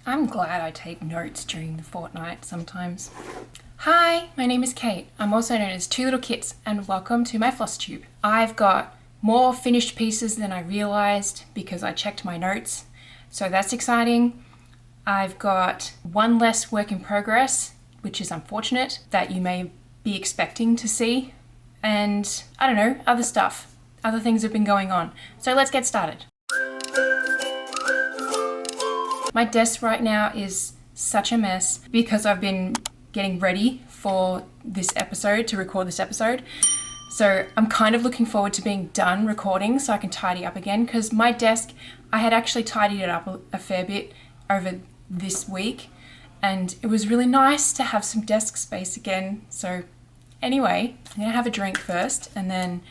I'm glad I take notes during the fortnight sometimes. Hi, my name is Kate. I'm also known as Two Little Kits, and welcome to my Flosstube. I've got more finished pieces than I realised because I checked my notes, so that's exciting. I've got one less work in progress, which is unfortunate, that you may be expecting to see, and I don't know, other stuff. Other things have been going on. So let's get started. My desk right now is such a mess because I've been getting ready for this episode, to record this episode. So I'm kind of looking forward to being done recording so I can tidy up again, because my desk, I had actually tidied it up a fair bit over this week, and it was really nice to have some desk space again. So anyway, I'm gonna have a drink first and then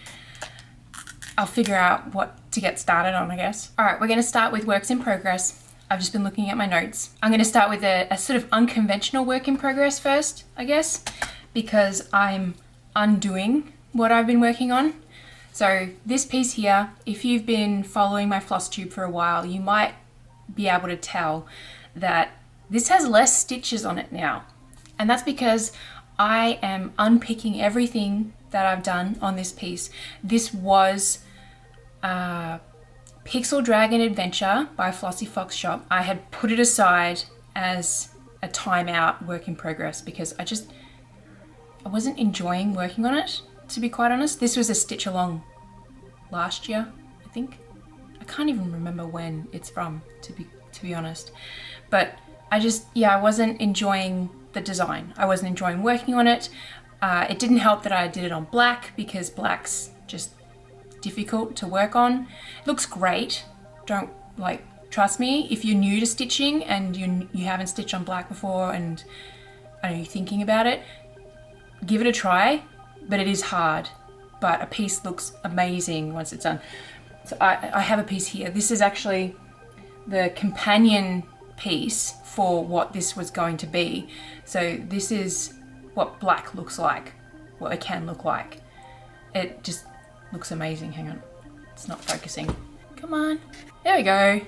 I'll figure out what to get started on, I guess. All right, we're gonna start with works in progress. I've just been looking at my notes. I'm going to start with a sort of unconventional work in progress first, I guess, because I'm undoing what I've been working on. So this piece here, if you've been following my Flosstube for a while, you might be able to tell that this has less stitches on it now. And that's because I am unpicking everything that I've done on this piece. This was Pixel Dragon Adventure by Flossy Fox Shop. I had put it aside as a timeout work in progress because I wasn't enjoying working on it, to be quite honest. This was a stitch along last year, I think. I can't even remember when it's from, to be honest. But I wasn't enjoying the design. I wasn't enjoying working on it. It didn't help that I did it on black because black's just difficult to work on. It looks great. Trust me, if you're new to stitching and you haven't stitched on black before and you're thinking about it, give it a try, but it is hard. But a piece looks amazing once it's done. So I have a piece here. This is actually the companion piece for what this was going to be. So this is what black looks like, what it can look like. It just looks amazing. Hang on, it's not focusing. Come on, there we go.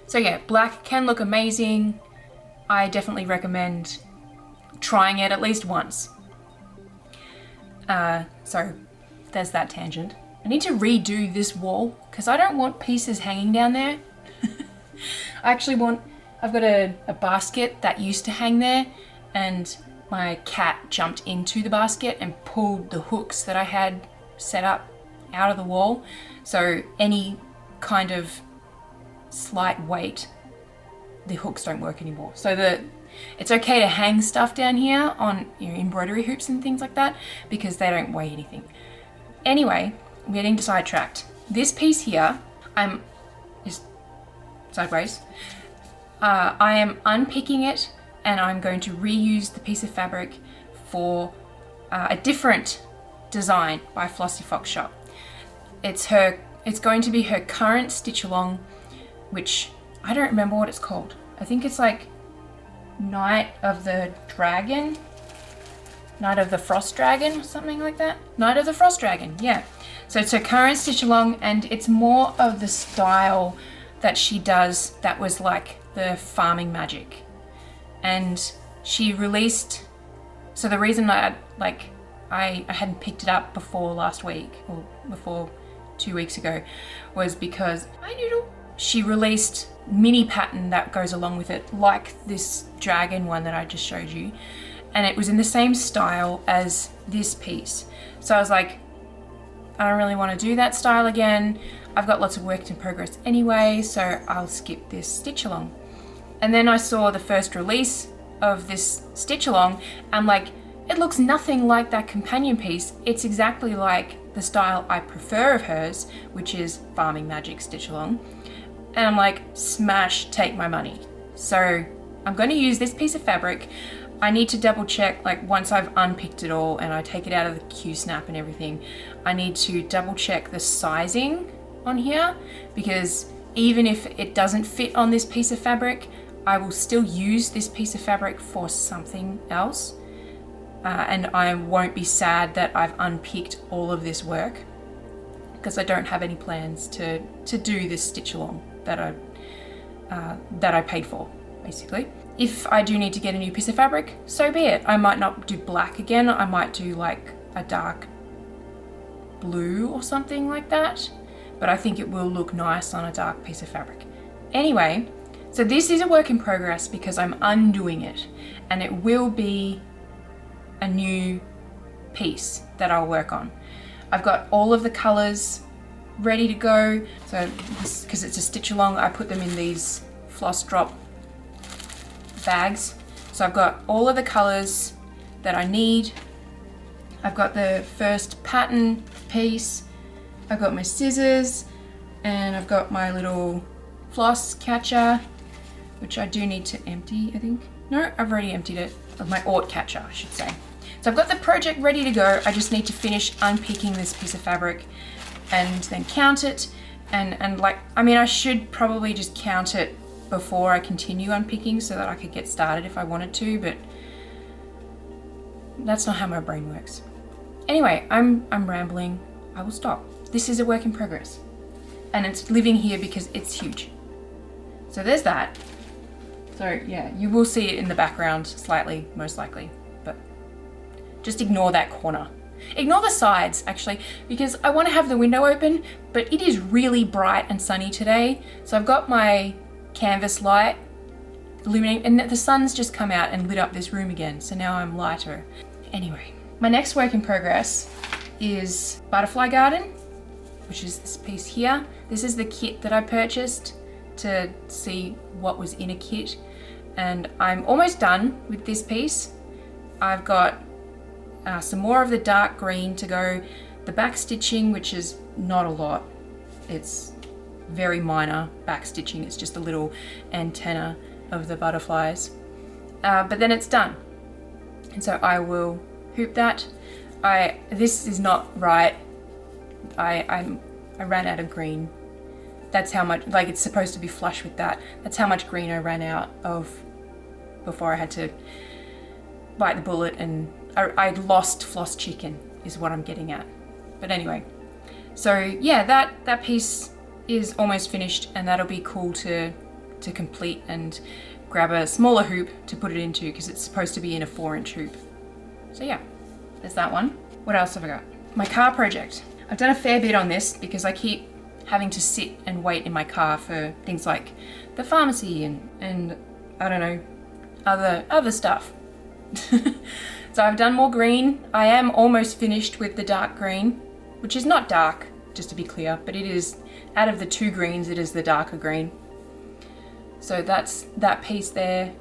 So yeah, black can look amazing. I definitely recommend trying it at least once. So there's that tangent. I need to redo this wall because I don't want pieces hanging down there. I've got a basket that used to hang there, and my cat jumped into the basket and pulled the hooks that I had set up out of the wall. So any kind of slight weight, the hooks don't work anymore. So it's okay to hang stuff down here on embroidery hoops and things like that because they don't weigh anything. Anyway, I'm getting sidetracked. This piece here, is sideways. I am unpicking it and I'm going to reuse the piece of fabric for a different design by Flossy Fox Shop. It's going to be her current stitch along, which I don't remember what it's called. I think it's like Night of the Frost Dragon, something like that. Night of the Frost Dragon, yeah. So it's her current stitch along, and it's more of the style that she does that was like the farming magic. And she released, so the reason I hadn't picked it up before last week, or before 2 weeks ago, was because she released mini pattern that goes along with it, like this dragon one that I just showed you, and it was in the same style as this piece. So I was like, I don't really want to do that style again. I've got lots of work in progress anyway, so I'll skip this stitch along. And then I saw the first release of this stitch along. I'm like, it looks nothing like that companion piece. It's exactly like the style I prefer of hers, which is farming magic stitch along. And I'm like, smash, take my money. So I'm going to use this piece of fabric. I need to double check, like once I've unpicked it all and I take it out of the Q-snap and everything, I need to double check the sizing on here, because even if it doesn't fit on this piece of fabric, I will still use this piece of fabric for something else. And I won't be sad that I've unpicked all of this work, because I don't have any plans to do this stitch along that I paid for, basically. If I do need to get a new piece of fabric, so be it. I might not do black again. I might do like a dark blue or something like that. But I think it will look nice on a dark piece of fabric. Anyway, so this is a work in progress because I'm undoing it, and it will be a new piece that I'll work on. I've got all of the colors ready to go. So because it's a stitch along, I put them in these floss drop bags. So I've got all of the colors that I need. I've got the first pattern piece. I've got my scissors, and I've got my little floss catcher, which I do need to empty, I think. No, I've already emptied it. Of my Ort catcher, I should say. So I've got the project ready to go. I just need to finish unpicking this piece of fabric and then count it. And like, I mean, I should probably just count it before I continue unpicking so that I could get started if I wanted to, but that's not how my brain works. Anyway, I'm rambling. I will stop. This is a work in progress, and it's living here because it's huge. So there's that. So yeah, you will see it in the background slightly, most likely, but just ignore that corner. Ignore the sides actually, because I want to have the window open, but it is really bright and sunny today. So I've got my canvas light illuminating, and the sun's just come out and lit up this room again. So now I'm lighter. Anyway, my next work in progress is Butterfly Garden, which is this piece here. This is the kit that I purchased to see what was in a kit, and I'm almost done with this piece. I've got some more of the dark green to go, the back stitching, which is not a lot. It's very minor back stitching. It's just a little antenna of the butterflies, but then it's done. And so I will hoop that. This is not right. I ran out of green. That's how much, like it's supposed to be flush with that. That's how much green I ran out of before I had to bite the bullet, and I lost floss chicken is what I'm getting at. But anyway, so yeah, that piece is almost finished, and that'll be cool to complete and grab a smaller hoop to put it into, because it's supposed to be in a 4-inch hoop. So yeah, there's that one. What else have I got? My car project. I've done a fair bit on this because I keep having to sit and wait in my car for things like the pharmacy and I don't know, other stuff. So I've done more green. I am almost finished with the dark green, which is not dark, just to be clear, but it is, out of the two greens, it is the darker green. So that's that piece there,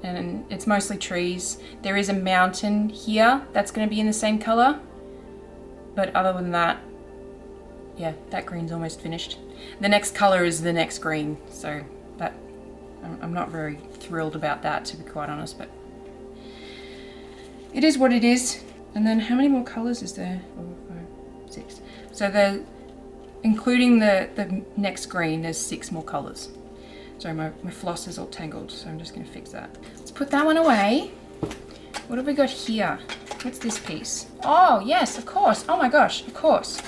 and it's mostly trees. There is a mountain here that's going to be in the same color, but other than that, yeah, that green's almost finished. The next color is the next green, so that I'm not very thrilled about that, to be quite honest, but it is what it is. And then how many more colors is there? 4, 5, 6. So including the next green, there's 6 more colors. Sorry, my floss is all tangled, so I'm just going to fix that. Let's put that one away. What have we got here? What's this piece? Oh, yes, of course. Oh my gosh, of course.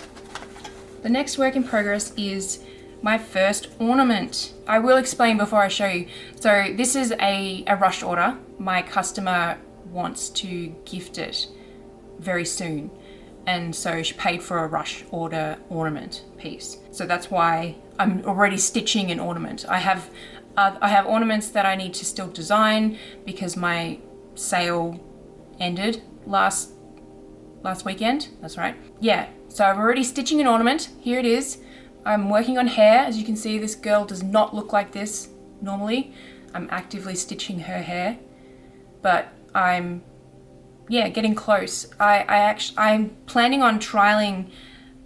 The next work in progress is my first ornament. I will explain before I show you. So this is a rush order. My customer wants to gift it very soon, and so she paid for a rush order ornament piece. So that's why I'm already stitching an ornament. I have ornaments that I need to still design because my sale ended last weekend. That's right. Yeah, so I'm already stitching an ornament. Here it is. I'm working on hair. As you can see, this girl does not look like this normally. I'm actively stitching her hair, but I'm getting close. I'm planning on trialing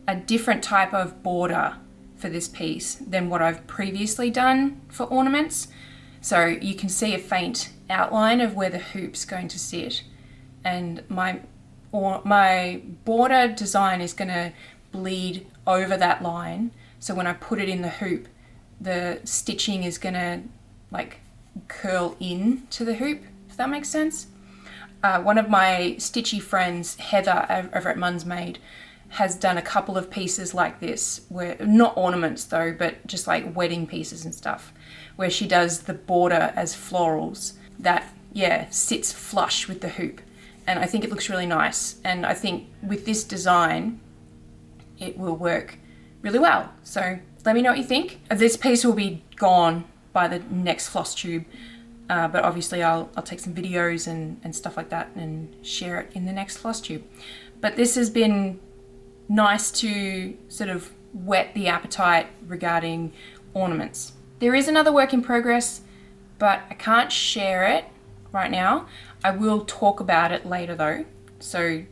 a different type of border for this piece than what I've previously done for ornaments. So you can see a faint outline of where the hoop's going to sit, and my border design is going to bleed over that line. So when I put it in the hoop, the stitching is going to like curl in to the hoop, if that makes sense. One of my stitchy friends, Heather, over at Muns Made, has done a couple of pieces like this, where, not ornaments though, but just like wedding pieces and stuff, where she does the border as florals that, yeah, sits flush with the hoop. And I think it looks really nice. And I think with this design, it will work really well. So let me know what you think. This piece will be gone by the next Flosstube, but obviously I'll take some videos and stuff like that and share it in the next Flosstube. But this has been nice to sort of whet the appetite regarding ornaments. There is another work in progress, but I can't share it right now. I will talk about it later though, so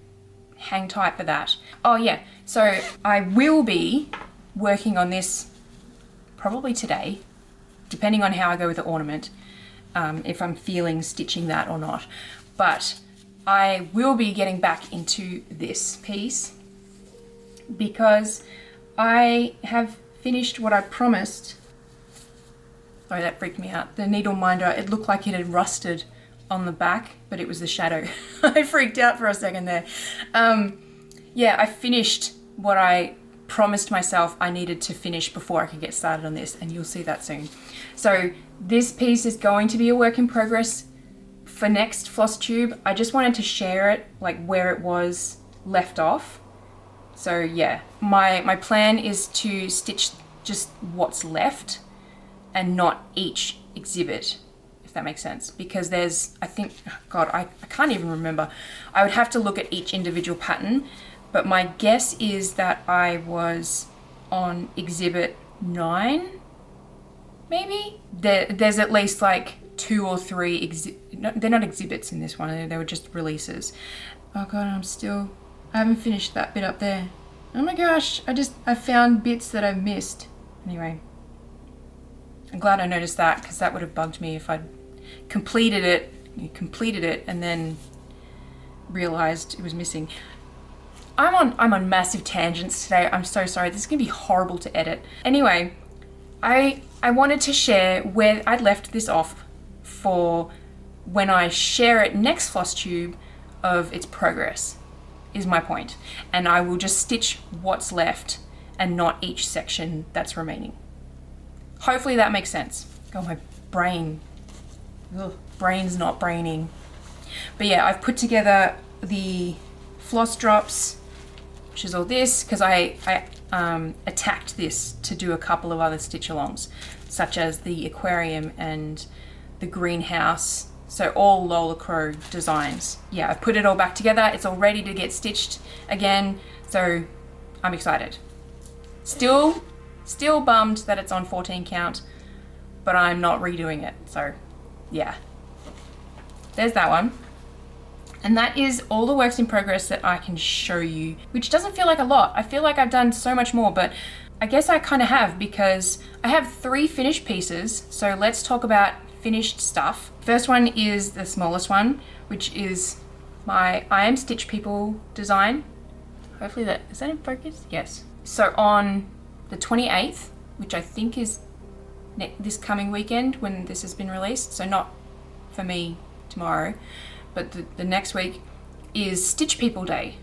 hang tight for that. Oh yeah, so I will be working on this probably today, depending on how I go with the ornament, if I'm feeling stitching that or not. But I will be getting back into this piece because I have finished what I promised. Sorry, that freaked me out. The needle minder, it looked like it had rusted on the back, but it was the shadow. I freaked out for a second there. Yeah, I finished what I promised myself I needed to finish before I could get started on this, and you'll see that soon. So this piece is going to be a work in progress for next Flosstube. I just wanted to share it, like where it was left off. So yeah, my plan is to stitch just what's left and not each exhibit, if that makes sense, because there's, I think, God, I can't even remember. I would have to look at each individual pattern, but my guess is that I was on exhibit 9, maybe? There's at least like 2 or 3, no, they're not exhibits in this one, they were just releases. Oh God, I haven't finished that bit up there. Oh my gosh, I found bits that I've missed. Anyway, I'm glad I noticed that, because that would have bugged me if I'd completed it and then realized it was missing. I'm on massive tangents today. I'm so sorry. This is gonna be horrible to edit. Anyway, I wanted to share where I'd left this off for when I share it next Flosstube of its progress, is my point. And I will just stitch what's left and not each section that's remaining. Hopefully that makes sense. Oh, my brain. Ugh, brain's not braining. But yeah, I've put together the floss drops, which is all this, because I attacked this to do a couple of other stitch alongs, such as the aquarium and the greenhouse. So all Lola Crow designs. Yeah, I've put it all back together. It's all ready to get stitched again. So I'm excited. Still bummed that it's on 14 count, but I'm not redoing it. So yeah, there's that one. And that is all the works in progress that I can show you, which doesn't feel like a lot. I feel like I've done so much more, but I guess I kind of have, because I have 3 finished pieces. So let's talk about finished stuff. First one is the smallest one, which is my I Am Stitch People design. Hopefully is that in focus? Yes. So on the 28th, which I think is this coming weekend when this has been released, so not for me tomorrow, but the next week is Stitch People Day.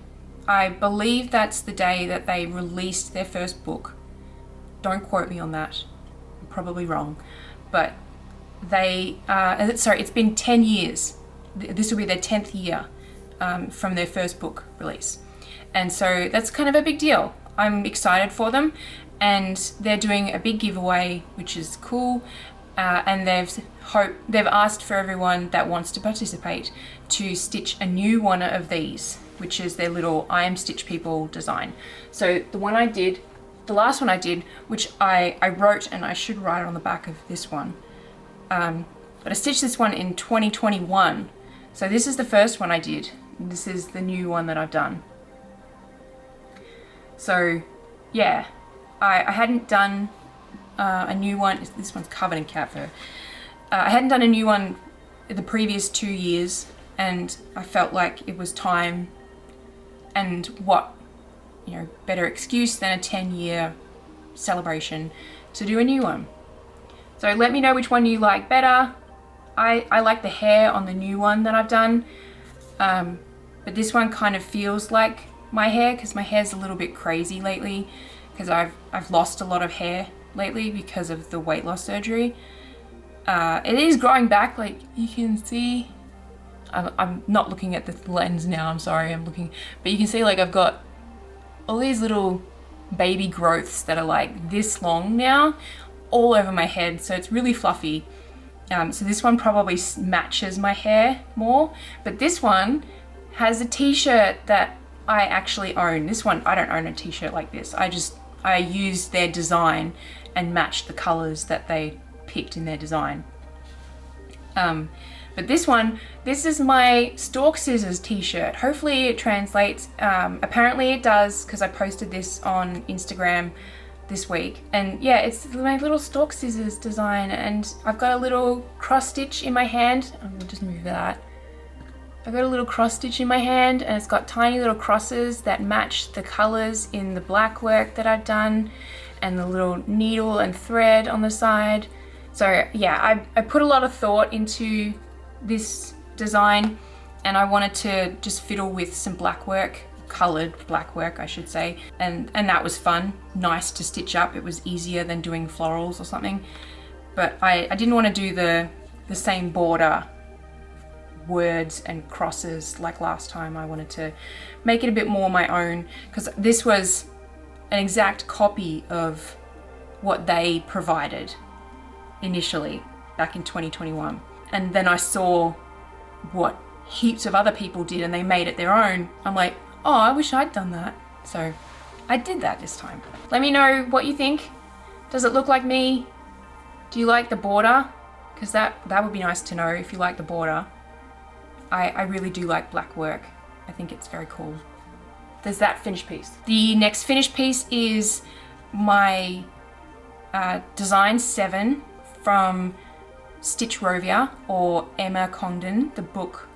I believe that's the day that they released their first book. Don't quote me on that. I'm probably wrong. But it's been 10 years. This will be their 10th year from their first book release. And so that's kind of a big deal. I'm excited for them, and they're doing a big giveaway, which is cool. And they've asked for everyone that wants to participate to stitch a new one of these, which is their little I Am Stitch People design. So the last one I did, which I wrote, and I should write it on the back of this one, but I stitched this one in 2021. So this is the first one I did. This is the new one that I've done. So yeah, I hadn't done a new one. This one's covered in cat fur. I hadn't done a new one the previous 2 years, and I felt like it was time, and what, better excuse than a 10-year celebration to do a new one. So let me know which one you like better. I like the hair on the new one that I've done, but this one kind of feels like my hair because my hair's a little bit crazy lately because I've lost a lot of hair lately because of the weight loss surgery. It is growing back, like you can see. I'm not looking at the lens now, I'm sorry, I'm looking, but you can see like I've got all these little baby growths that are like this long now all over my head, so it's really fluffy. So this one probably matches my hair more, but this one has a t-shirt that I actually own. This one, I don't own a t-shirt like this. I used their design and matched the colors that they picked in their design. But this one, this is my Stalk Scissors t-shirt. Hopefully it translates. Apparently it does, because I posted this on Instagram this week. And yeah, it's my little Stalk Scissors design, and I've got a little cross stitch in my hand. I'll just move that. I've got a little cross stitch in my hand, and it's got tiny little crosses that match the colors in the black work that I've done, and the little needle and thread on the side. So yeah, I put a lot of thought into this design, and I wanted to just fiddle with some black work, colored black work I should say, and that was fun, nice to stitch up. It was easier than doing florals or something, but I didn't want to do the same border words and crosses like last time. I wanted to make it a bit more my own, because this was an exact copy of what they provided initially back in 2021. And then I saw what heaps of other people did and they made it their own. I'm like, oh, I wish I'd done that. So I did that this time. Let me know what you think. Does it look like me? Do you like the border? Because that would be nice to know if you like the border. I really do like black work. I think it's very cool. There's that finished piece. The next finished piece is my Design 7 from Stitch Rovia, or Emma Congdon, the book.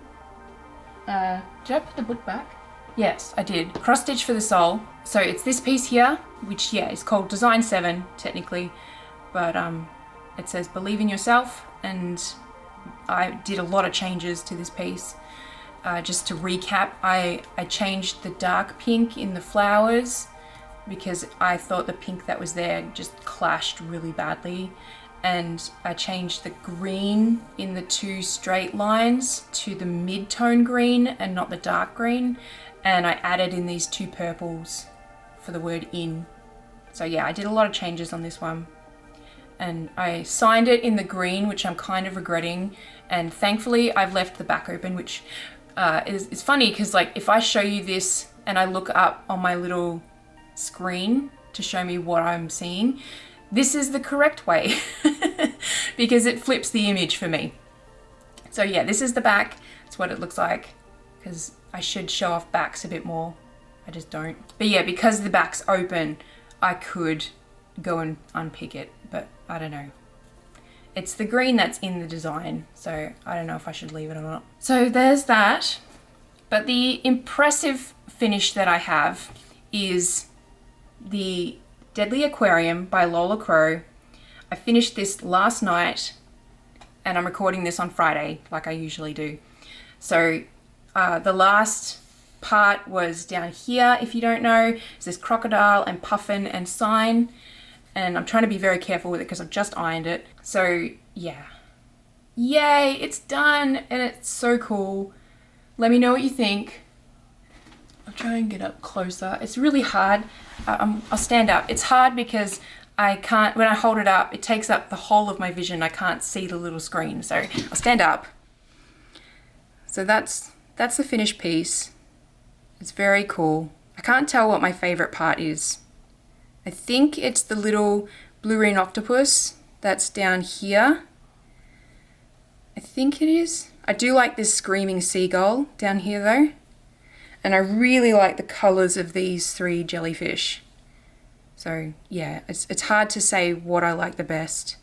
Did I put the book back? Yes, I did. Cross stitch for the sole. So it's this piece here, which yeah, is called Design 7 technically, but it says believe in yourself, and I did a lot of changes to this piece. Just to recap, I changed the dark pink in the flowers because I thought the pink that was there just clashed really badly. And I changed the green in the two straight lines to the mid-tone green and not the dark green. And I added in these two purples for the word in. So yeah, I did a lot of changes on this one. And I signed it in the green, which I'm kind of regretting. And thankfully I've left the back open, which is funny because like if I show you this and I look up on my little screen to show me what I'm seeing, this is the correct way because it flips the image for me. So yeah, this is the back. It's what it looks like, because I should show off backs a bit more. I just don't. But yeah, because the back's open, I could go and unpick it, but I don't know. It's the green that's in the design, so I don't know if I should leave it or not. So there's that. But the impressive finish that I have is the Deadly Aquarium by Lola. I finished this last night, and I'm recording this on Friday like I usually do. So the last part was down here, if you don't know. It's this crocodile and puffin and sign, and I'm trying to be very careful with it because I've just ironed it. So yeah, yay, it's done, and it's so cool. Let me know what you think. I'll try and get up closer. It's really hard. I'll stand up. It's hard because I can't, when I hold it up, it takes up the whole of my vision. I can't see the little screen. So I'll stand up. So that's the finished piece. It's very cool. I can't tell what my favorite part is. I think it's the little blue ring octopus that's down here. I think it is. I do like this screaming seagull down here though. And I really like the colors of these three jellyfish. So yeah, it's hard to say what I like the best.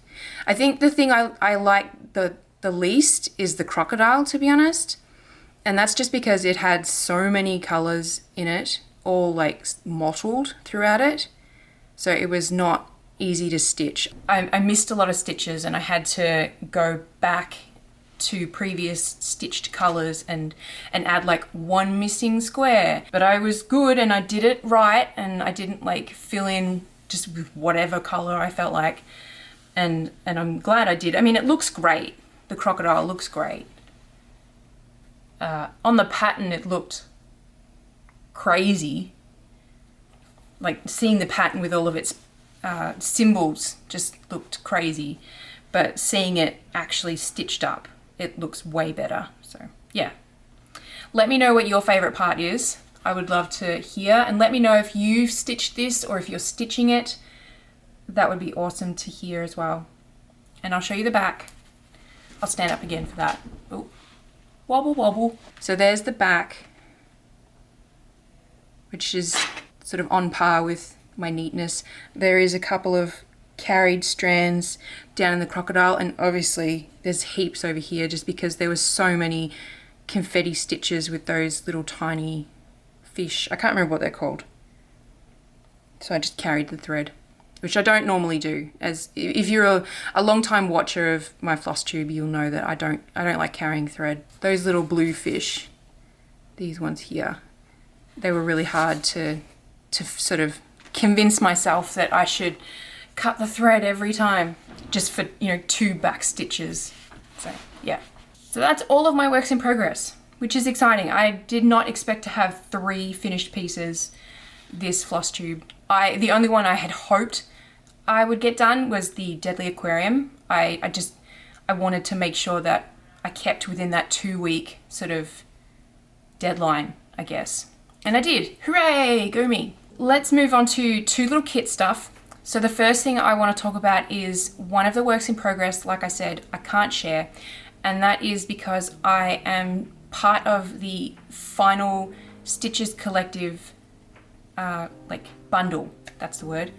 I think the thing I like the least is the crocodile, to be honest. And that's just because it had so many colors in it, all like mottled throughout it. So it was not easy to stitch. I missed a lot of stitches, and I had to go back to previous stitched colors and add like one missing square. But I was good and I did it right, and I didn't like fill in just with whatever color I felt like. And I'm glad I did. I mean, it looks great. The crocodile looks great. On the pattern, it looked crazy. Like seeing the pattern with all of its symbols just looked crazy. But seeing it actually stitched up, it looks way better. So yeah. Let me know what your favorite part is. I would love to hear, and let me know if you've stitched this or if you're stitching it. That would be awesome to hear as well. And I'll show you the back. I'll stand up again for that. Oh, wobble wobble. So there's the back, which is sort of on par with my neatness. There is a couple of carried strands down in the crocodile, and obviously there's heaps over here just because there was so many confetti stitches with those little tiny fish. I can't remember what they're called. So I just carried the thread, which I don't normally do. As if you're a long time watcher of my Flosstube, you'll know that I don't like carrying thread. Those little blue fish, these ones here, they were really hard to sort of convince myself that I should cut the thread every time, just for, you know, 2 back stitches. So yeah. So that's all of my works in progress, which is exciting. I did not expect to have 3 finished pieces this Flosstube. The only one I had hoped I would get done was the Deadly Aquarium. I wanted to make sure that I kept within that 2-week sort of deadline, I guess. And I did. Hooray, go me. Let's move on to 2 little kit stuff. So the first thing I want to talk about is one of the works in progress, like I said, I can't share. And that is because I am part of the final Stitches Collective like bundle, that's the word.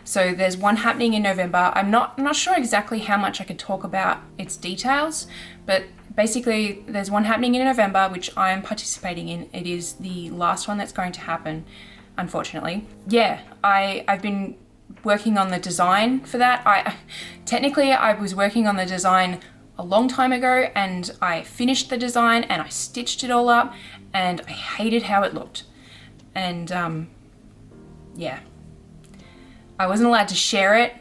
So there's one happening in November. I'm not sure exactly how much I could talk about its details, but basically there's one happening in November which I'm participating in. It is the last one that's going to happen, unfortunately. Yeah, I've been working on the design for that. Technically I was working on the design a long time ago, and I finished the design and I stitched it all up, and I hated how it looked. And yeah, I wasn't allowed to share it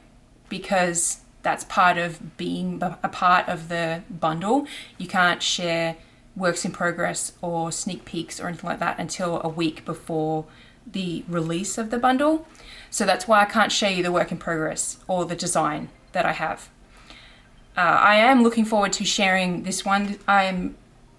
because that's part of being a part of the bundle. You can't share works in progress or sneak peeks or anything like that until a week before the release of the bundle. So that's why I can't show you the work in progress or the design that I have. I am looking forward to sharing this one. I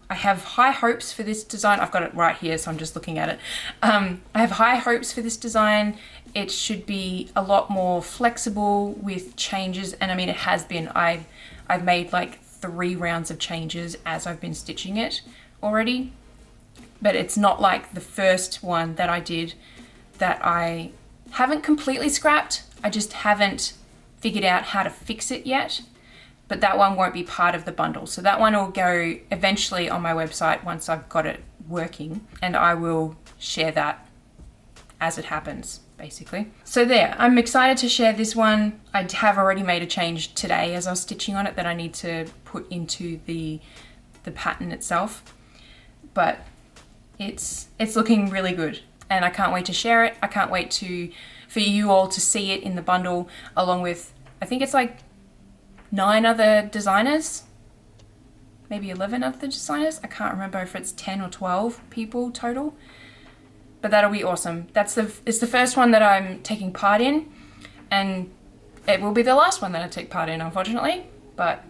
have high hopes for this design. I've got it right here, so I'm just looking at it. I have high hopes for this design. It should be a lot more flexible with changes, and I mean, it has been. I've made like 3 rounds of changes as I've been stitching it already, but it's not like the first one that I did that I haven't completely scrapped. I just haven't figured out how to fix it yet. But that one won't be part of the bundle. So that one will go eventually on my website once I've got it working, and I will share that as it happens, basically. So there, I'm excited to share this one. I have already made a change today as I was stitching on it that I need to put into the pattern itself. But it's looking really good, and I can't wait to share it. I can't wait for you all to see it in the bundle, along with, I think it's like 9 other designers, maybe 11 other designers. I can't remember if it's 10 or 12 people total, but that'll be awesome. It's the first one that I'm taking part in, and it will be the last one that I take part in, unfortunately, but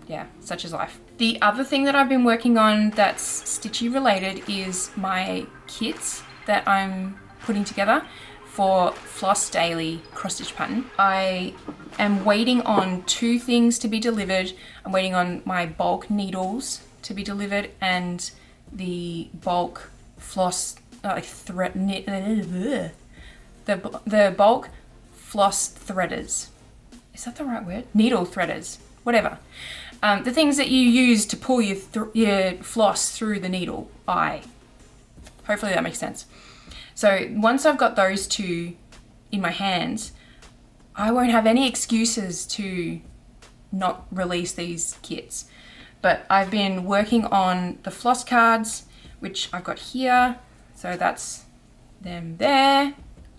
yeah, such is life. The other thing that I've been working on that's stitchy related is my kits that I'm putting together for Floss Daily cross stitch pattern. I am waiting on 2 things to be delivered. I'm waiting on my bulk needles to be delivered and the bulk floss the bulk floss threaders. Is that the right word? Needle threaders, whatever. The things that you use to pull your floss through the needle eye. Hopefully that makes sense. So once I've got those 2 in my hands, I won't have any excuses to not release these kits. But I've been working on the floss cards, which I've got here. So that's them there.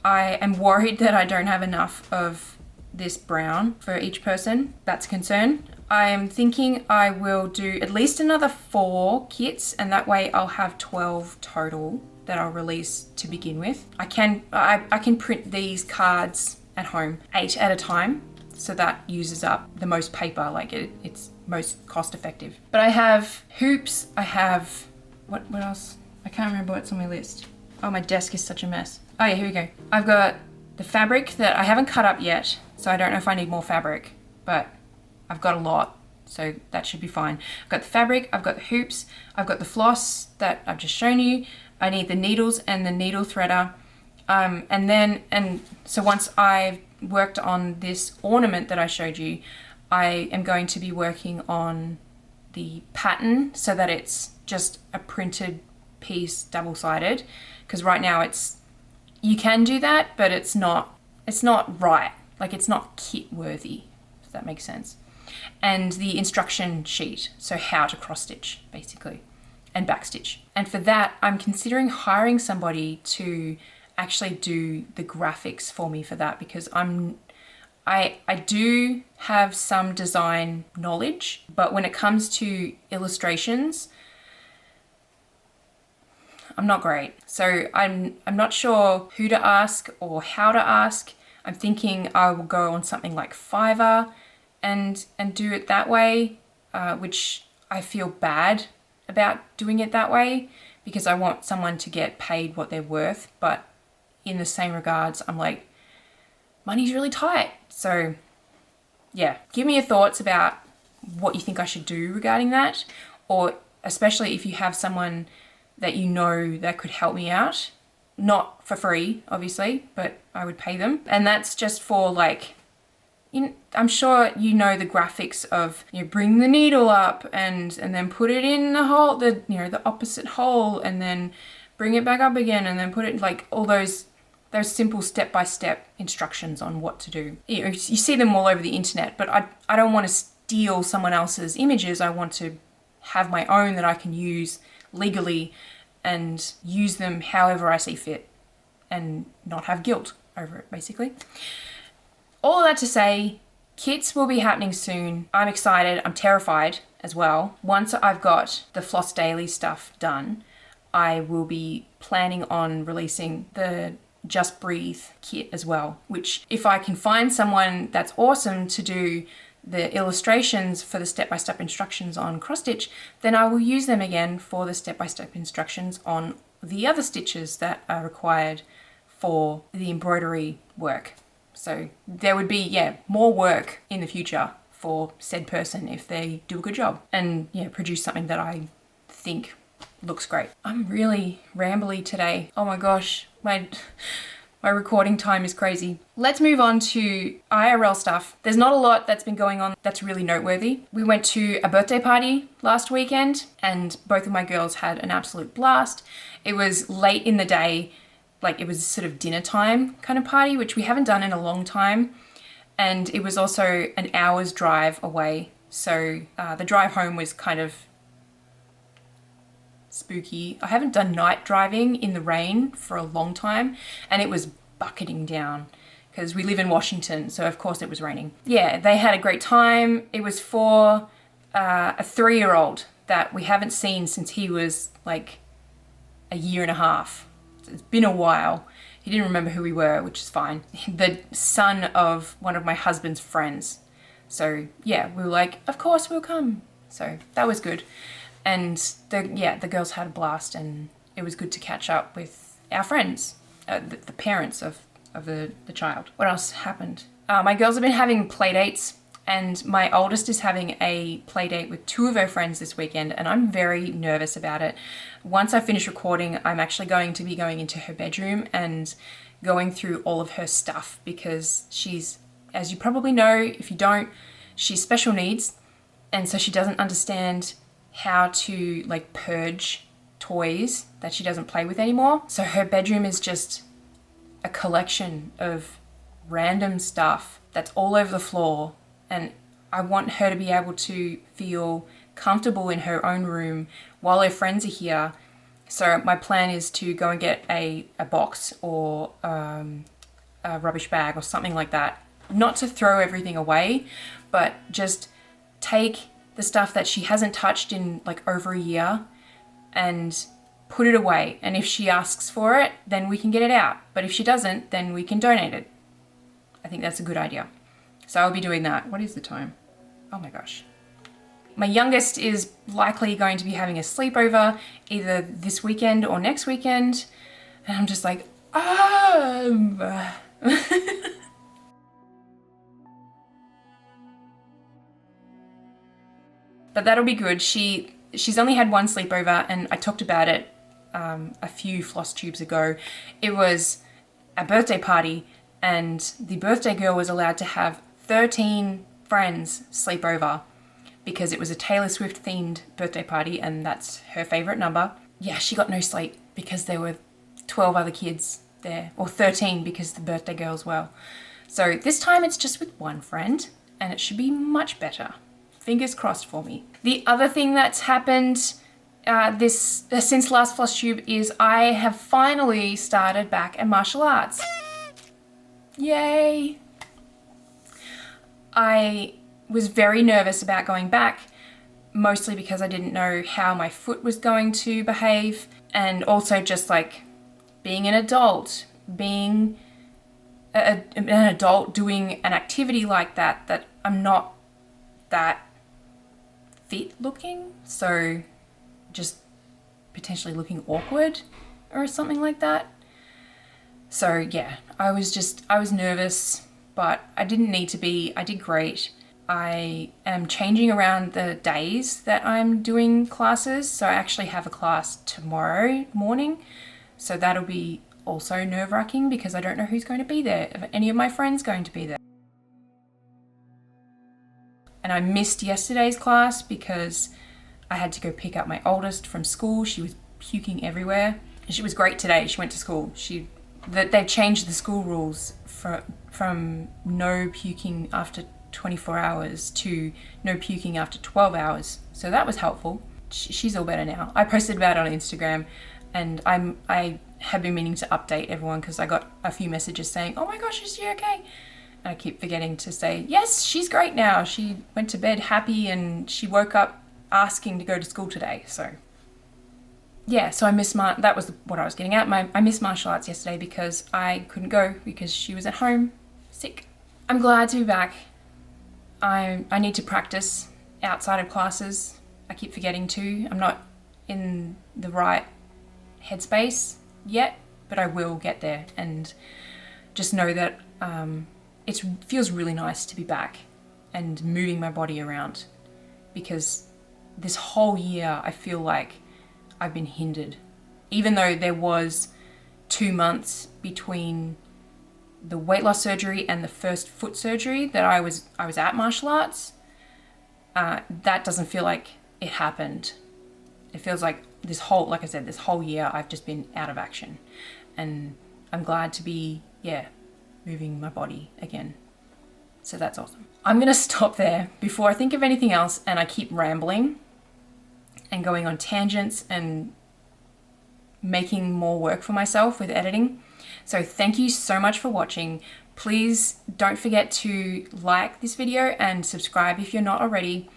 I am worried that I don't have enough of this brown for each person. That's a concern. I am thinking I will do at least another 4 kits, and that way I'll have 12 total that I'll release to begin with. I can print these cards at home 8 at a time, so that uses up the most paper, like it's most cost effective. But I have hoops, I have, what else? I can't remember what's on my list. Oh, my desk is such a mess. Oh yeah, here we go. I've got the fabric that I haven't cut up yet, so I don't know if I need more fabric, but I've got a lot, so that should be fine. I've got the fabric, I've got the hoops, I've got the floss that I've just shown you. I need the needles and the needle threader. And so once I've worked on this ornament that I showed you, I am going to be working on the pattern so that it's just a printed piece, double-sided, because right now you can do that, but it's not right. Like, it's not kit worthy, if that makes sense. And the instruction sheet, so how to cross stitch basically, and backstitch. And for that, I'm considering hiring somebody to actually do the graphics for me for that, because I do have some design knowledge, but when it comes to illustrations, I'm not great. So I'm not sure who to ask or how to ask. I'm thinking I will go on something like Fiverr and do it that way, which I feel bad about doing it that way because I want someone to get paid what they're worth. But in the same regards, I'm like, money's really tight. So yeah, give me your thoughts about what you think I should do regarding that, or especially if you have someone that you know that could help me out. Not for free, obviously, but I would pay them. And that's just for like, I'm sure you know the graphics of, bring the needle up and then put it in the hole, the opposite hole, and then bring it back up again, and then put it, like, all those simple step-by-step instructions on what to do. You see them all over the internet, but I don't want to steal someone else's images. I want to have my own that I can use legally and use them however I see fit and not have guilt over it, basically. All of that to say, kits will be happening soon. I'm excited. I'm terrified as well. Once I've got the Floss Daily stuff done, I will be planning on releasing the Just Breathe kit as well, which if I can find someone that's awesome to do the illustrations for the step-by-step instructions on cross stitch, then I will use them again for the step-by-step instructions on the other stitches that are required for the embroidery work. So there would be, more work in the future for said person if they do a good job and produce something that I think looks great. I'm really rambly today. Oh my gosh, my recording time is crazy. Let's move on to IRL stuff. There's not a lot that's been going on that's really noteworthy. We went to a birthday party last weekend and both of my girls had an absolute blast. It was late in the day, like it was sort of dinner time kind of party, which we haven't done in a long time. And it was also an hour's drive away. So the drive home was kind of spooky. I haven't done night driving in the rain for a long time, and it was bucketing down because we live in Washington, so of course it was raining. Yeah, they had a great time. It was for a 3-year-old that we haven't seen since he was like a year and a half. It's been a while. He didn't remember who we were, which is fine. The son of one of my husband's friends. So yeah, we were like, of course we'll come. So that was good. And the girls had a blast, and it was good to catch up with our friends, the parents of the child. What else happened? My girls have been having play dates, and my oldest is having a play date with 2 of her friends this weekend, and I'm very nervous about it. Once I finish recording, I'm actually going to be going into her bedroom and going through all of her stuff because she's, as you probably know, if you don't, she's special needs, and so she doesn't understand how to like purge toys that she doesn't play with anymore. So her bedroom is just a collection of random stuff that's all over the floor, and I want her to be able to feel comfortable in her own room while her friends are here. So my plan is to go and get a box or a rubbish bag or something like that. Not to throw everything away, but just take the stuff that she hasn't touched in like over a year and put it away. And if she asks for it, then we can get it out. But if she doesn't, then we can donate it. I think that's a good idea. So I'll be doing that. What is the time? Oh my gosh. My youngest is likely going to be having a sleepover either this weekend or next weekend. And I'm just like, But that'll be good. She's only had one sleepover, and I talked about it a few Flosstubes ago. It was a birthday party, and the birthday girl was allowed to have 13 friends sleep over because it was a Taylor Swift themed birthday party, and that's her favorite number. Yeah, she got no sleep because there were 12 other kids there, or 13 because the birthday girl as well. So this time it's just with one friend, and it should be much better. Fingers crossed for me. The other thing that's happened since last Flosstube is I have finally started back at martial arts. Yay! I was very nervous about going back, mostly because I didn't know how my foot was going to behave, and also just like being an adult, being an adult doing an activity like that I'm not that fit looking, so just potentially looking awkward or something like that. So yeah, I was nervous, but I didn't need to be. I did great. I am changing around the days that I'm doing classes, so I actually have a class tomorrow morning, so that'll be also nerve-wracking because I don't know who's going to be there, if any of my friends going to be there. And I missed yesterday's class because I had to go pick up my oldest from school. She was puking everywhere. And she was great today. She went to school. They've changed the school rules from no puking after 24 hours to no puking after 12 hours. So that was helpful. She's all better now. I posted about it on Instagram, and I have been meaning to update everyone because I got a few messages saying, oh my gosh, is she okay? And I keep forgetting to say, yes, she's great now. She went to bed happy and she woke up asking to go to school today. So yeah, so that was what I was getting at. I missed martial arts yesterday because I couldn't go because she was at home sick. I'm glad to be back. I need to practice outside of classes. I keep forgetting to. I'm not in the right headspace yet, but I will get there, and just know that it feels really nice to be back and moving my body around, because this whole year I feel like I've been hindered. Even though there was 2 months between the weight loss surgery and the first foot surgery that I was at martial arts, that doesn't feel like it happened. It feels like this whole year I've just been out of action, and I'm glad to be, moving my body again. So that's awesome. I'm gonna stop there before I think of anything else and I keep rambling and going on tangents and making more work for myself with editing. So thank you so much for watching. Please don't forget to like this video and subscribe if you're not already.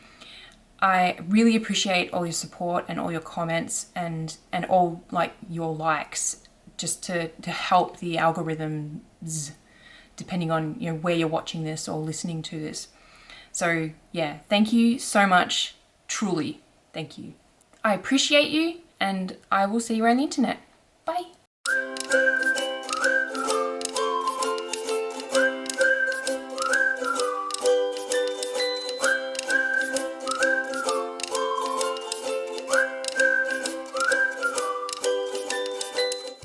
I really appreciate all your support and all your comments and all like your likes, just to help the algorithms, depending on where you're watching this or listening to this. So yeah, thank you so much. Truly, thank you. I appreciate you, and I will see you around the internet. Bye.